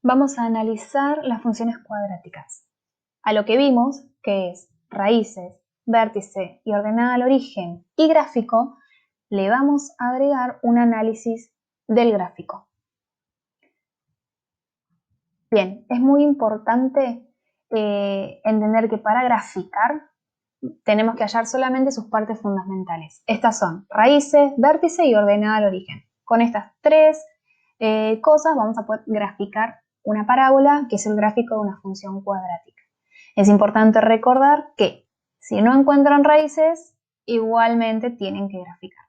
vamos a analizar las funciones cuadráticas. A lo que vimos, que es raíces, vértice y ordenada al origen y gráfico, le vamos a agregar un análisis del gráfico. Bien, es muy importante entender que para graficar tenemos que hallar solamente sus partes fundamentales. Estas son raíces, vértice y ordenada al origen. Con estas tres cosas vamos a poder graficar una parábola, que es el gráfico de una función cuadrática. Es importante recordar que si no encuentran raíces, igualmente tienen que graficar.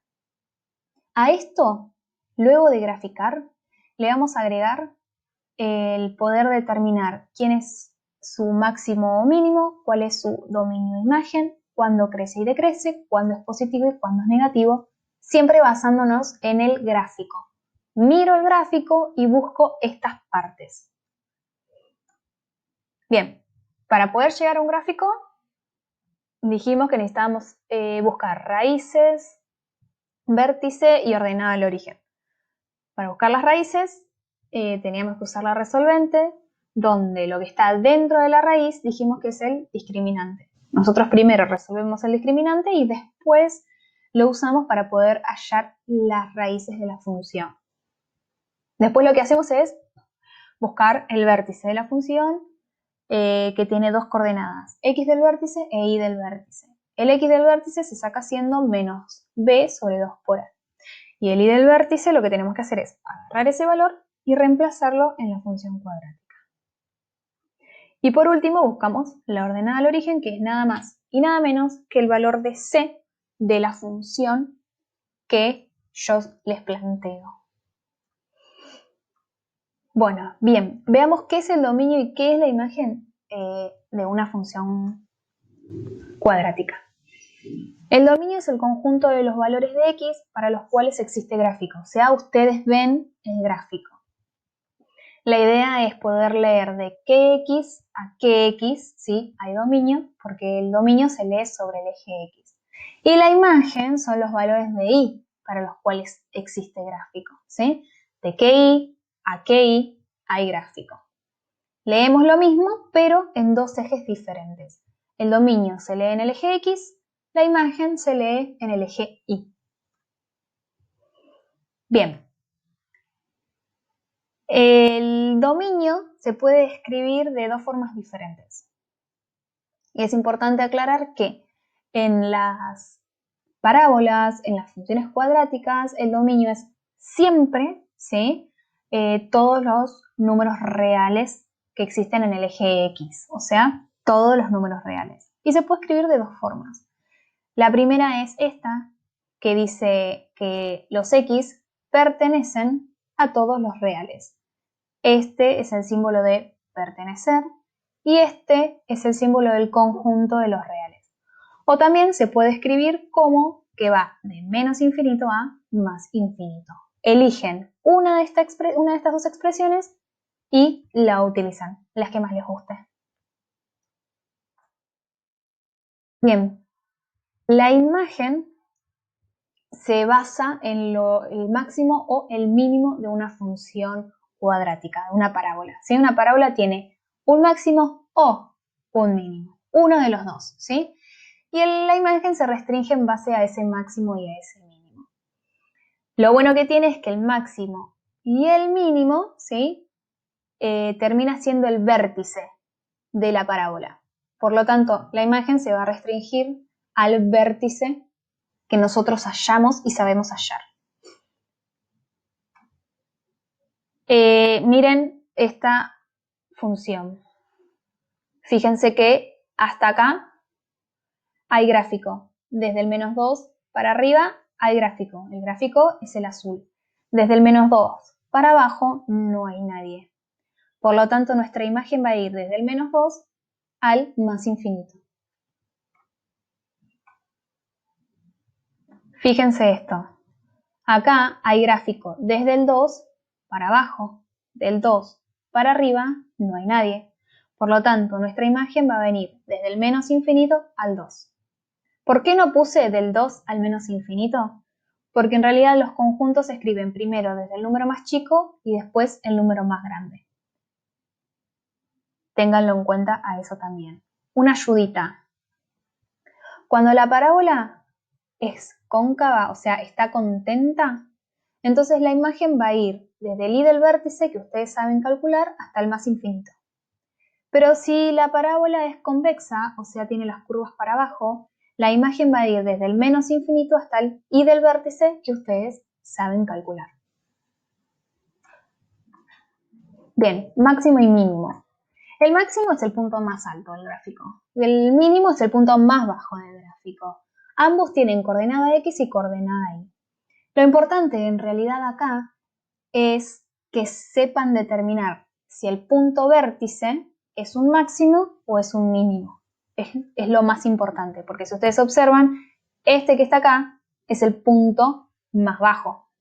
A esto, luego de graficar, le vamos a agregar el poder determinar quién es su máximo o mínimo, cuál es su dominio de imagen, cuándo crece y decrece, cuándo es positivo y cuándo es negativo, siempre basándonos en el gráfico. Miro el gráfico y busco estas partes. Bien, para poder llegar a un gráfico, dijimos que necesitábamos buscar raíces, vértice y ordenada al origen. Para buscar las raíces, teníamos que usar la resolvente, donde lo que está dentro de la raíz dijimos que es el discriminante. Nosotros primero resolvemos el discriminante y después lo usamos para poder hallar las raíces de la función. Después lo que hacemos es buscar el vértice de la función, que tiene dos coordenadas, x del vértice e y del vértice. El x del vértice se saca siendo menos b sobre 2 por a. Y el y del vértice lo que tenemos que hacer es agarrar ese valor y reemplazarlo en la función cuadrática. Y por último buscamos la ordenada al origen, que es nada más y nada menos que el valor de c de la función que yo les planteo. Bueno, bien, veamos qué es el dominio y qué es la imagen de una función cuadrática. El dominio es el conjunto de los valores de x para los cuales existe gráfico, o sea, ustedes ven el gráfico. La idea es poder leer de qué x a qué x, ¿sí? Hay dominio, porque el dominio se lee sobre el eje x. Y la imagen son los valores de y para los cuales existe gráfico, ¿sí? De qué y a qué y hay gráfico. Leemos lo mismo, pero en dos ejes diferentes. El dominio se lee en el eje x, la imagen se lee en el eje y. Bien. El dominio se puede escribir de dos formas diferentes. Y es importante aclarar que en las parábolas, en las funciones cuadráticas, el dominio es siempre, ¿sí? Todos los números reales que existen en el eje x, o sea, todos los números reales. Y se puede escribir de dos formas. La primera es esta, que dice que los x pertenecen a todos los reales. Este es el símbolo de pertenecer y este es el símbolo del conjunto de los reales. O también se puede escribir como que va de menos infinito a más infinito. Eligen una de estas dos expresiones y la utilizan, las que más les guste. Bien, la imagen se basa en el máximo o el mínimo de una función cuadrática, de una parábola. ¿Sí? Una parábola tiene un máximo o un mínimo, uno de los dos, ¿sí? Y la imagen se restringe en base a ese máximo y a ese mínimo. Lo bueno que tiene es que el máximo y el mínimo, ¿sí? Termina siendo el vértice de la parábola. Por lo tanto, la imagen se va a restringir al vértice que nosotros hallamos y sabemos hallar. Miren esta función. Fíjense que hasta acá hay gráfico. Desde el menos 2 para arriba hay gráfico. El gráfico es el azul. Desde el menos 2 para abajo no hay nadie. Por lo tanto, nuestra imagen va a ir desde el menos 2 al más infinito. Fíjense esto. Acá hay gráfico desde el 2 para abajo. Del 2 para arriba no hay nadie. Por lo tanto, nuestra imagen va a venir desde el menos infinito al 2. ¿Por qué no puse del 2 al menos infinito? Porque en realidad los conjuntos se escriben primero desde el número más chico y después el número más grande. ténganlo en cuenta a eso también. Una ayudita. Cuando la parábola es cóncava, o sea, está contenta, entonces la imagen va a ir desde el i del vértice, que ustedes saben calcular, hasta el más infinito. Pero si la parábola es convexa, o sea, tiene las curvas para abajo, la imagen va a ir desde el menos infinito hasta el i del vértice, que ustedes saben calcular. Bien, máximo y mínimo. El máximo es el punto más alto del gráfico. El mínimo es el punto más bajo del gráfico. Ambos tienen coordenada x y coordenada y. Lo importante en realidad acá es que sepan determinar si el punto vértice es un máximo o es un mínimo. Es lo más importante, porque si ustedes observan, este que está acá es el punto más bajo.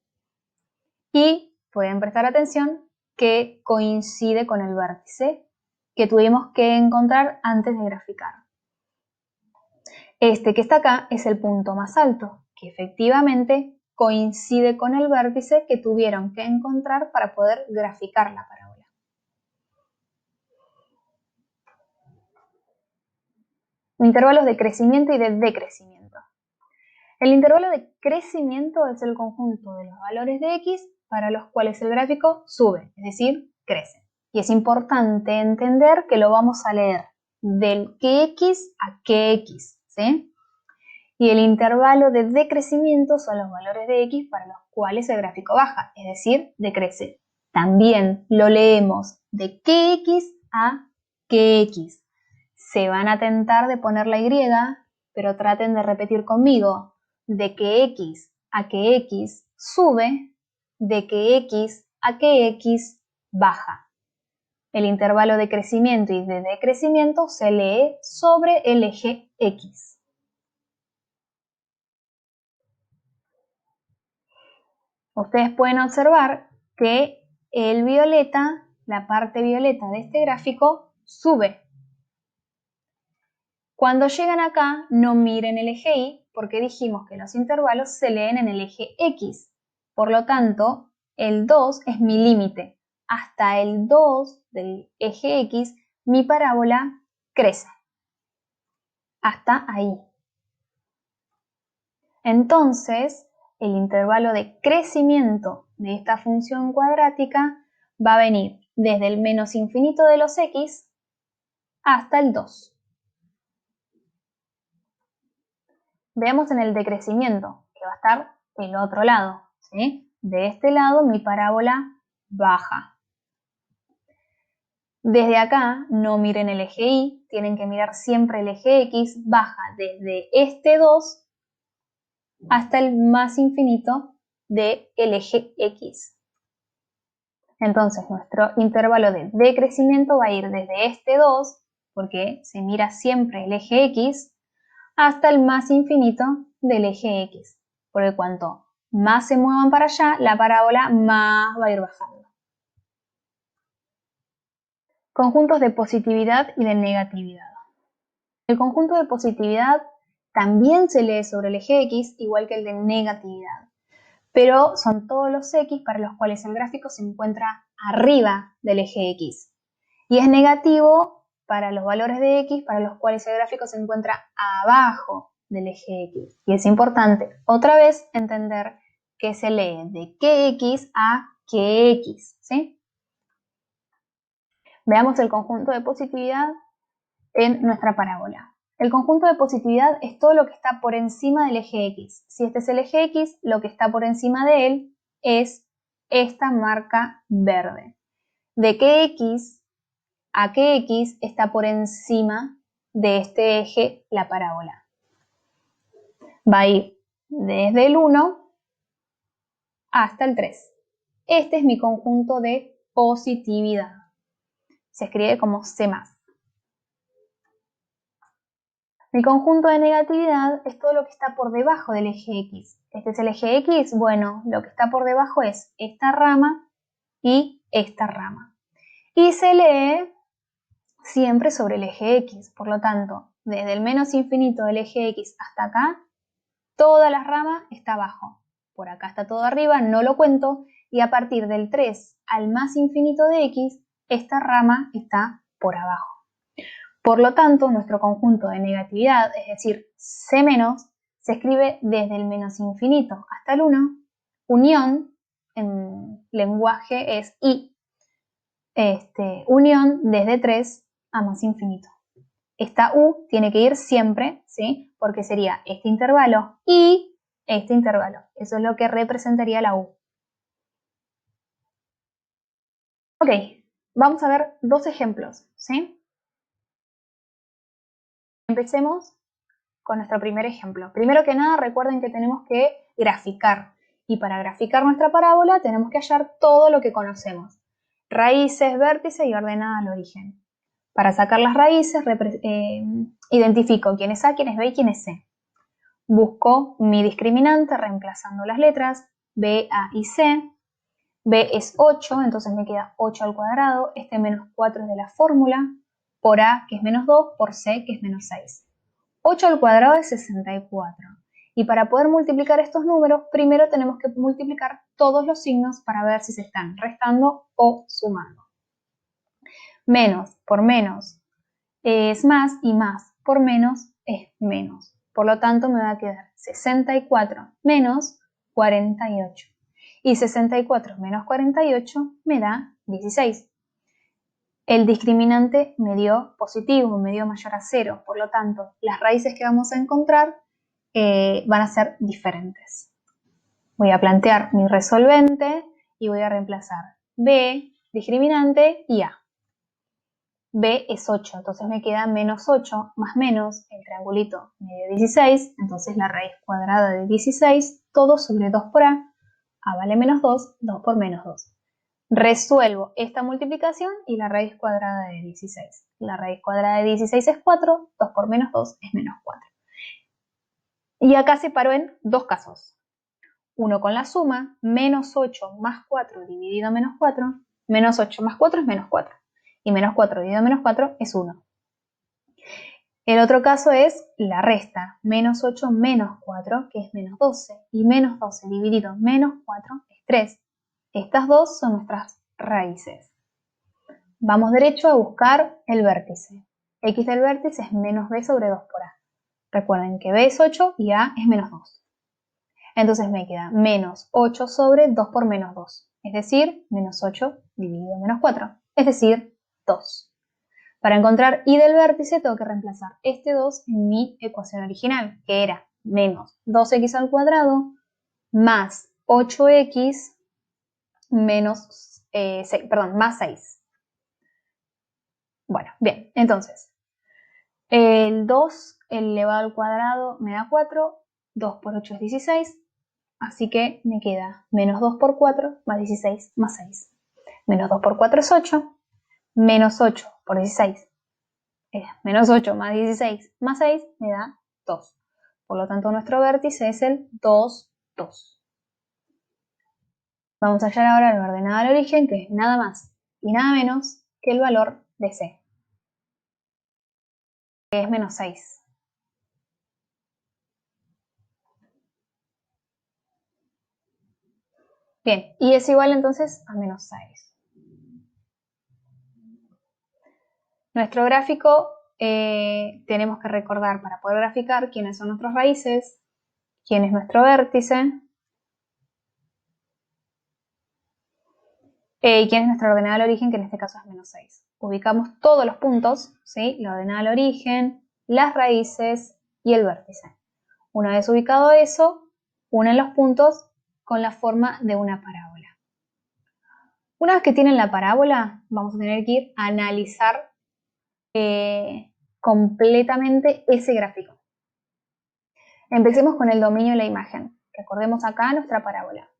Y pueden prestar atención que coincide con el vértice que tuvimos que encontrar antes de graficar. Este que está acá es el punto más alto, que efectivamente coincide con el vértice que tuvieron que encontrar para poder graficar la parábola. Intervalos de crecimiento y de decrecimiento. El intervalo de crecimiento es el conjunto de los valores de x para los cuales el gráfico sube, es decir, crece. Y es importante entender que lo vamos a leer del kx a kx, ¿sí? Y el intervalo de decrecimiento son los valores de x para los cuales el gráfico baja, es decir, decrece. También lo leemos de kx a kx. Se van a tentar de poner la y, pero traten de repetir conmigo. De que x a que x sube, de que x a que x baja. El intervalo de crecimiento y de decrecimiento se lee sobre el eje x. Ustedes pueden observar que el violeta, la parte violeta de este gráfico, sube. Cuando llegan acá, no miren el eje y, porque dijimos que los intervalos se leen en el eje x. Por lo tanto, el 2 es mi límite. Hasta el 2 del eje x, mi parábola crece. Hasta ahí. Entonces, el intervalo de crecimiento de esta función cuadrática va a venir desde el menos infinito de los x hasta el 2. Veamos en el decrecimiento, que va a estar del otro lado, ¿sí? De este lado mi parábola baja. Desde acá no miren el eje y, tienen que mirar siempre el eje x, baja desde este 2 hasta el más infinito del eje x. Entonces nuestro intervalo de decrecimiento va a ir desde este 2, porque se mira siempre el eje x, hasta el más infinito del eje x. Porque cuanto más se muevan para allá, la parábola más va a ir bajando. Conjuntos de positividad y de negatividad. El conjunto de positividad también se lee sobre el eje x, igual que el de negatividad. Pero son todos los x para los cuales el gráfico se encuentra arriba del eje x. Y es negativo para los valores de x para los cuales el gráfico se encuentra abajo del eje x. Y es importante, otra vez, entender que se lee de kx a kx, ¿sí? Veamos el conjunto de positividad en nuestra parábola. El conjunto de positividad es todo lo que está por encima del eje x. Si este es el eje x, lo que está por encima de él es esta marca verde. De kx a kx está por encima de este eje la parábola. Va a ir desde el 1 hasta el 3. Este es mi conjunto de positividad. Se escribe como C+. Mi conjunto de negatividad es todo lo que está por debajo del eje x. Este es el eje x, bueno, lo que está por debajo es esta rama y esta rama. Y se lee siempre sobre el eje x, por lo tanto, desde el menos infinito del eje x hasta acá, toda la rama está abajo. Por acá está todo arriba, no lo cuento, y a partir del 3 al más infinito de x, esta rama está por abajo. Por lo tanto, nuestro conjunto de negatividad, es decir, C-, se escribe desde el menos infinito hasta el 1, unión, en lenguaje es I, unión desde 3 a más infinito. Esta U tiene que ir siempre, ¿sí? Porque sería este intervalo y este intervalo. Eso es lo que representaría la U. Ok, vamos a ver dos ejemplos, ¿sí? Empecemos con nuestro primer ejemplo. Primero que nada, recuerden que tenemos que graficar. Y para graficar nuestra parábola tenemos que hallar todo lo que conocemos. Raíces, vértices y ordenada al origen. Para sacar las raíces, identifico quién es A, quién es B y quién es C. Busco mi discriminante reemplazando las letras B, A y C. B es 8, entonces me queda 8 al cuadrado. Este menos 4 es de la fórmula. Por A, que es menos 2, por C, que es menos 6. 8 al cuadrado es 64. Y para poder multiplicar estos números, primero tenemos que multiplicar todos los signos para ver si se están restando o sumando. Menos por menos es más y más por menos es menos. Por lo tanto, me va a quedar 64 menos 48. Y 64 menos 48 me da 16. El discriminante me dio positivo, me dio mayor a 0. Por lo tanto, las raíces que vamos a encontrar van a ser diferentes. Voy a plantear mi resolvente y voy a reemplazar B, discriminante, y A. B es 8, entonces me queda menos 8 más menos, el triangulito me dio 16, entonces la raíz cuadrada de 16, todo sobre 2 por A vale menos 2, 2 por menos 2. Resuelvo esta multiplicación y la raíz cuadrada de 16. La raíz cuadrada de 16 es 4, 2 por menos 2 es menos 4. Y acá separo en dos casos. Uno con la suma, menos 8 más 4 dividido menos 4, menos 8 más 4 es menos 4. Y menos 4 dividido menos 4 es 1. El otro caso es la resta, menos 8 menos 4, que es menos 12, y menos 12 dividido menos 4 es 3. Estas dos son nuestras raíces. Vamos derecho a buscar el vértice. X del vértice es menos B sobre 2 por A. Recuerden que B es 8 y A es menos 2. Entonces me queda menos 8 sobre 2 por menos 2, es decir, menos 8 dividido menos 4, es decir, 2. Para encontrar Y del vértice tengo que reemplazar este 2 en mi ecuación original, que era menos 2x al cuadrado más 8x menos, más 6. Bueno, bien, entonces, el 2 elevado al cuadrado me da 4, 2 por 8 es 16, así que me queda menos 2 por 4 más 16 más 6. Menos 2 por 4 es 8, menos 8 por 16 menos 8 más 16 más 6 me da 2. Por lo tanto, nuestro vértice es el 2, 2. Vamos a hallar ahora el ordenado al origen, que es nada más y nada menos que el valor de C, que es menos 6. Bien, y es igual entonces a menos 6. Nuestro gráfico tenemos que recordar para poder graficar quiénes son nuestras raíces, quién es nuestro vértice y quién es nuestra ordenada al origen, que en este caso es menos 6. Ubicamos todos los puntos, ¿sí? La ordenada al origen, las raíces y el vértice. Una vez ubicado eso, unen los puntos con la forma de una parábola. Una vez que tienen la parábola, vamos a tener que ir a analizar completamente ese gráfico. Empecemos con el dominio de la imagen. Recordemos acá nuestra parábola.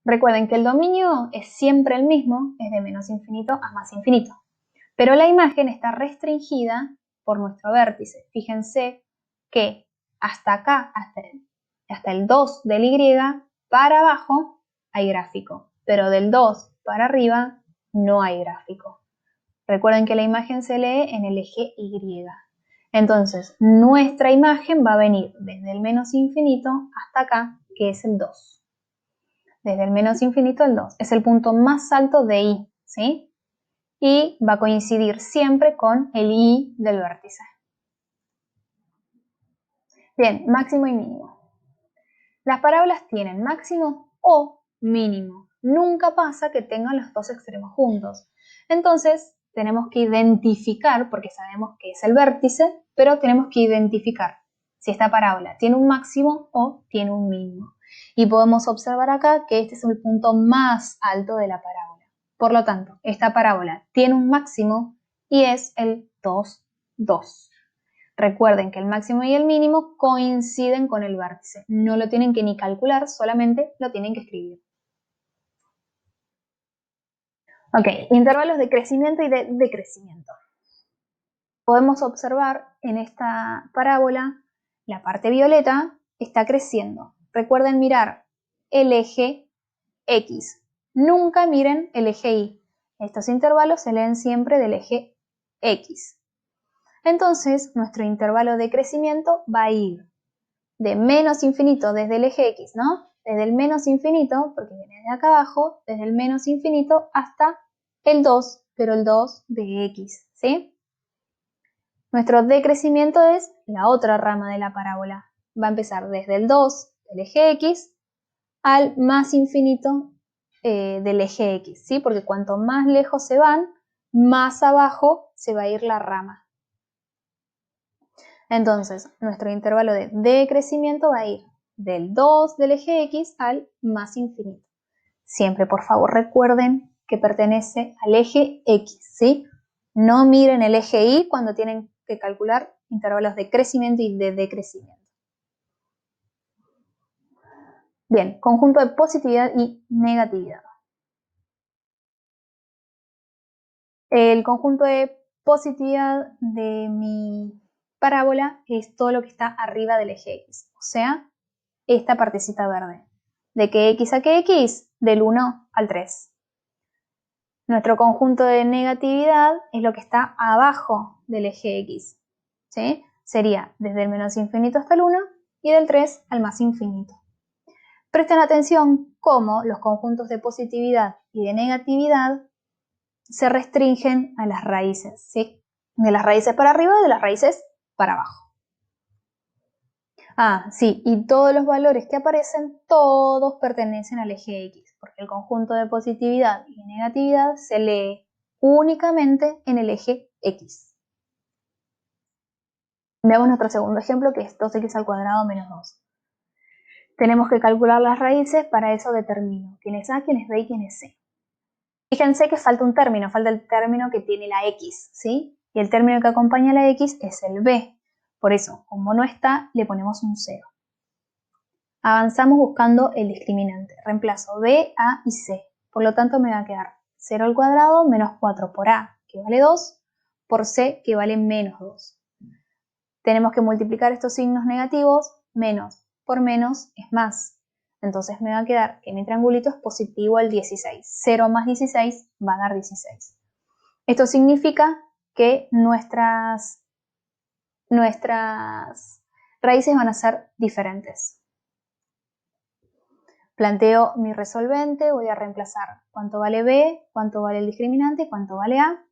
Recuerden que el dominio es siempre el mismo, es de menos infinito a más infinito. Pero la imagen está restringida por nuestro vértice. Fíjense que hasta acá, hasta el 2 del Y, para abajo hay gráfico. Pero del 2 para arriba no hay gráfico. Recuerden que la imagen se lee en el eje Y. Entonces, nuestra imagen va a venir desde el menos infinito hasta acá, que es el 2. Desde el menos infinito al 2. Es el punto más alto de Y, ¿sí? y va a coincidir siempre con el y del vértice. Bien, máximo y mínimo. Las parábolas tienen máximo o mínimo. Nunca pasa que tengan los dos extremos juntos. Entonces, tenemos que identificar, porque sabemos que es el vértice, pero tenemos que identificar si esta parábola tiene un máximo o tiene un mínimo. Y podemos observar acá que este es el punto más alto de la parábola. Por lo tanto, esta parábola tiene un máximo y es el 2, 2. Recuerden que el máximo y el mínimo coinciden con el vértice. No lo tienen que ni calcular, solamente lo tienen que escribir. Ok, intervalos de crecimiento y de decrecimiento. Podemos observar en esta parábola la parte violeta está creciendo. Recuerden mirar el eje X. Nunca miren el eje Y. Estos intervalos se leen siempre del eje X. Entonces, nuestro intervalo de crecimiento va a ir de menos infinito desde el eje X, ¿no? Desde el menos infinito, porque viene de acá abajo, desde el menos infinito hasta el 2, pero el 2 de X, ¿sí? Nuestro decrecimiento es la otra rama de la parábola. Va a empezar desde el 2 del eje X al más infinito del eje X, ¿sí? Porque cuanto más lejos se van, más abajo se va a ir la rama. Entonces, nuestro intervalo de decrecimiento va a ir del 2 del eje X al más infinito. Siempre, por favor, recuerden que pertenece al eje X, ¿sí? No miren el eje Y cuando tienen que calcular intervalos de crecimiento y de decrecimiento. Bien, conjunto de positividad y negatividad. El conjunto de positividad de mi parábola es todo lo que está arriba del eje X, o sea, esta partecita verde. ¿De qué X a qué X? Del 1 al 3. Nuestro conjunto de negatividad es lo que está abajo del eje X, ¿sí? Sería desde el menos infinito hasta el 1 y del 3 al más infinito. Presten atención cómo los conjuntos de positividad y de negatividad se restringen a las raíces, ¿sí? De las raíces para arriba y de las raíces para abajo. Ah, sí, y todos los valores que aparecen, todos pertenecen al eje X, porque el conjunto de positividad y negatividad se lee únicamente en el eje X. Veamos nuestro segundo ejemplo, que es 2x al cuadrado menos 2. Tenemos que calcular las raíces, para eso determino quién es A, quién es B y quién es C. Fíjense que falta un término, falta el término que tiene la X, ¿sí? Y el término que acompaña a la X es el B. Por eso, como no está, le ponemos un 0. Avanzamos buscando el discriminante. Reemplazo B, A y C. Por lo tanto me va a quedar 0 al cuadrado menos 4 por A, que vale 2, por C, que vale menos 2. Tenemos que multiplicar estos signos negativos. Menos por menos es más. Entonces me va a quedar que mi triangulito es positivo al 16. 0 más 16 va a dar 16. Esto significa que nuestras raíces van a ser diferentes. Planteo mi resolvente, voy a reemplazar cuánto vale B, cuánto vale el discriminante y cuánto vale A.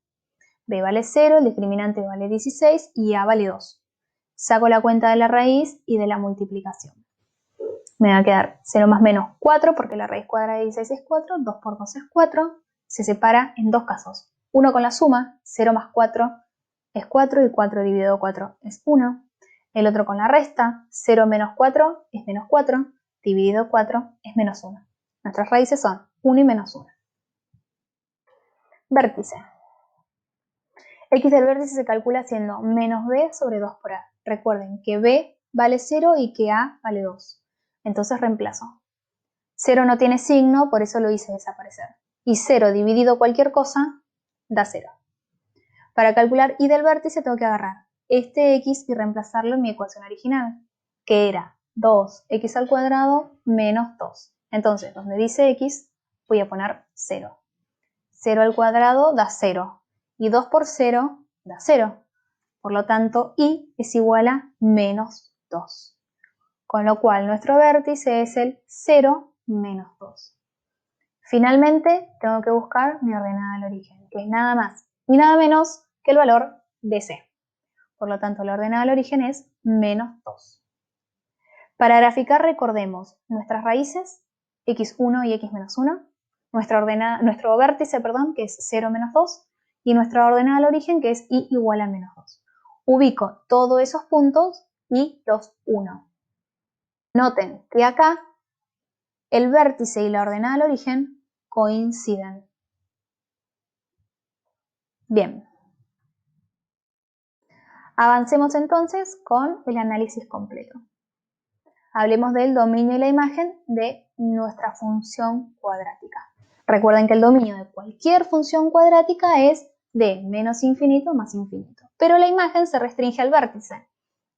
B vale 0, el discriminante vale 16 y A vale 2. Saco la cuenta de la raíz y de la multiplicación. Me va a quedar 0 más menos 4, porque la raíz cuadrada de 16 es 4, 2 por 2 es 4. Se separa en dos casos. Uno con la suma, 0 más 4 es 4 y 4 dividido 4 es 1. El otro con la resta, 0 menos 4 es menos 4. Dividido 4 es menos 1. Nuestras raíces son 1 y menos 1. Vértice. X del vértice se calcula haciendo menos B sobre 2 por A. Recuerden que B vale 0 y que A vale 2. Entonces reemplazo. 0 no tiene signo, por eso lo hice desaparecer. Y 0 dividido cualquier cosa da 0. Para calcular Y del vértice tengo que agarrar este X y reemplazarlo en mi ecuación original, que era 2x al cuadrado menos 2. Entonces, donde dice x, voy a poner 0. 0 al cuadrado da 0. Y 2 por 0 da 0. Por lo tanto, y es igual a menos 2. Con lo cual, nuestro vértice es el 0 menos 2. Finalmente, tengo que buscar mi ordenada al origen, que es nada más y nada menos que el valor de C. Por lo tanto, la ordenada al origen es menos 2. Para graficar, recordemos nuestras raíces, x1 y x menos 1, nuestro vértice, que es 0 menos 2, y nuestra ordenada al origen, que es y igual a menos 2. Ubico todos esos puntos y los uno. Noten que acá el vértice y la ordenada al origen coinciden. Bien. Avancemos entonces con el análisis completo. Hablemos del dominio y la imagen de nuestra función cuadrática. Recuerden que el dominio de cualquier función cuadrática es de menos infinito más infinito, pero la imagen se restringe al vértice.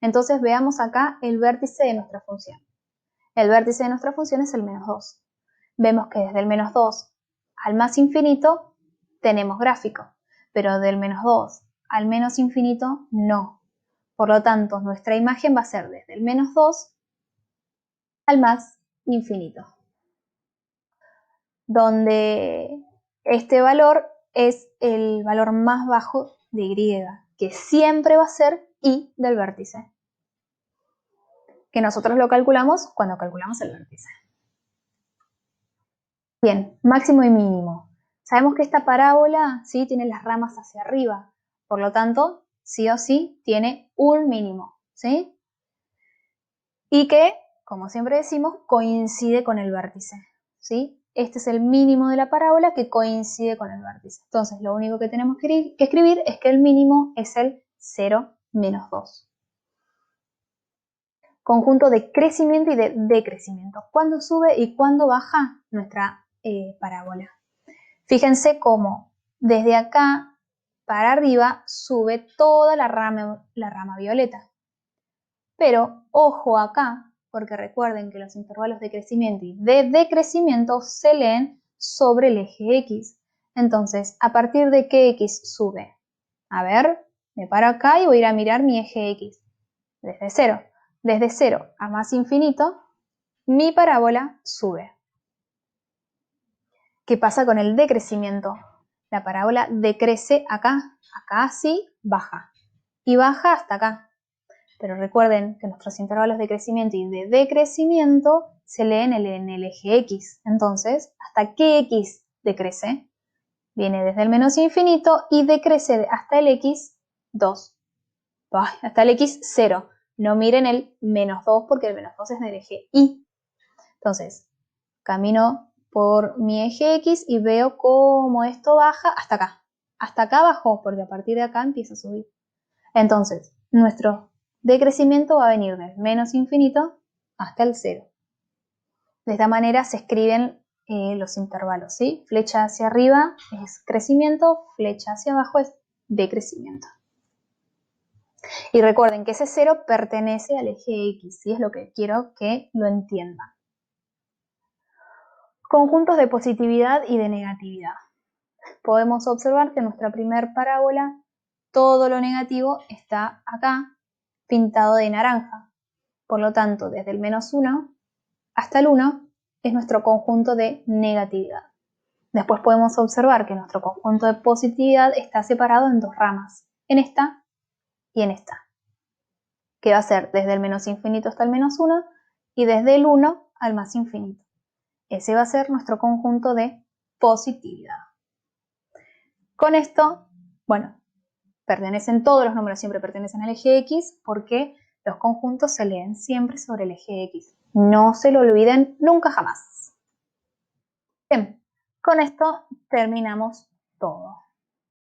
Entonces veamos acá el vértice de nuestra función. El vértice de nuestra función es el menos 2. Vemos que desde el menos 2 al más infinito tenemos gráfico, pero del menos 2 al menos infinito no. Por lo tanto, nuestra imagen va a ser desde el menos 2 al más infinito, donde este valor es el valor más bajo de y, que siempre va a ser y del vértice, que nosotros lo calculamos cuando calculamos el vértice. Bien, máximo y mínimo. Sabemos que esta parábola ¿sí? Tiene las ramas hacia arriba, por lo tanto, sí o sí tiene un mínimo, ¿sí? Y que, como siempre decimos, coincide con el vértice, ¿sí? Este es el mínimo de la parábola que coincide con el vértice. Entonces, lo único que tenemos que escribir es que el mínimo es el 0 menos 2. Conjunto de crecimiento y de decrecimiento. ¿Cuándo sube y cuándo baja nuestra parábola? Fíjense cómo desde acá para arriba sube toda la rama violeta. Pero ojo acá, porque recuerden que los intervalos de crecimiento y de decrecimiento se leen sobre el eje X. Entonces, ¿a partir de qué X sube? A ver, me paro acá y voy a ir a mirar mi eje X. Desde 0. Desde 0 a más infinito, mi parábola sube. ¿Qué pasa con el decrecimiento? La parábola decrece acá. Acá sí baja. Y baja hasta acá. Pero recuerden que nuestros intervalos de crecimiento y de decrecimiento se leen en el eje X. Entonces, ¿hasta qué X decrece? Viene desde el menos infinito y decrece hasta el X 2. Hasta el X 0. No miren el menos 2 porque el menos 2 es del eje Y. Entonces, camino por mi eje X y veo cómo esto baja hasta acá. Hasta acá bajó porque a partir de acá empieza a subir. Entonces, nuestro decrecimiento va a venir del menos infinito hasta el 0. De esta manera se escriben los intervalos, ¿sí? Flecha hacia arriba es crecimiento, flecha hacia abajo es decrecimiento. Y recuerden que ese 0 pertenece al eje X, ¿sí? Es lo que quiero que lo entiendan. Conjuntos de positividad y de negatividad. Podemos observar que en nuestra primer parábola todo lo negativo está acá pintado de naranja. Por lo tanto, desde el menos 1 hasta el 1 es nuestro conjunto de negatividad. Después podemos observar que nuestro conjunto de positividad está separado en dos ramas, en esta y en esta, que va a ser desde el menos infinito hasta el menos 1 y desde el 1 al más infinito. Ese va a ser nuestro conjunto de positividad. Con esto, bueno, todos los números siempre pertenecen al eje X porque los conjuntos se leen siempre sobre el eje X. No se lo olviden nunca jamás. Bien, con esto terminamos todo.